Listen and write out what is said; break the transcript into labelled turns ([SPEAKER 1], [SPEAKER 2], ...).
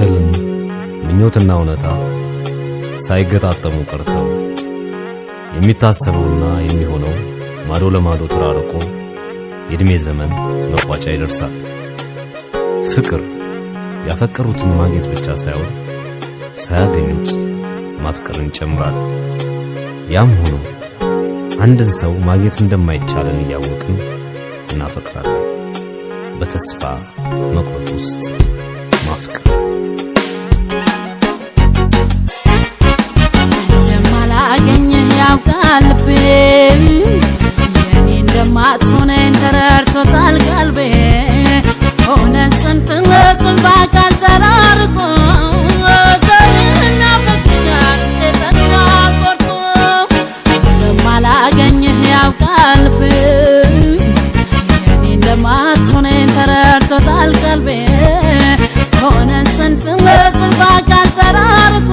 [SPEAKER 1] ህልም ምኞትና እውነታ ሳይገጣጠሙ ቀርተው የሚታሰበውና የሚሆነው ማዶ ለማዶ ተራርቆ የእድሜ ዘመን መቋጫ ይደርሳል። ፍቅር ያፈቀሩትን ማግኘት ብቻ ሳይሆን ሳያገኙት ማፍቀርን ይጨምራል። ያም ሆኖ አንድን ሰው ማግኘት እንደማይቻለን እያወቅን እናፈቅራለን። በተስፋ መቁረጥ ውስጥ ማፍቀር
[SPEAKER 2] እንደማላገኝህ ያውቃል ልቤ፣ የኔ እንደማትሆነኝ ተረድቶታል ቀልቤ። ሆነን ጽንፍ ለጽንፍ አካል ተራርቆ ዛሬና ፈቅዳር ተስፋ ቆርጦ እንደማላገኝህ ያውቃል ልቤ፣ የኔ እንደማትሆነኝ ተረድቶታል ቀልቤ። ሆነን ጽንፍ ለጽንፍ አካል ተራርቆ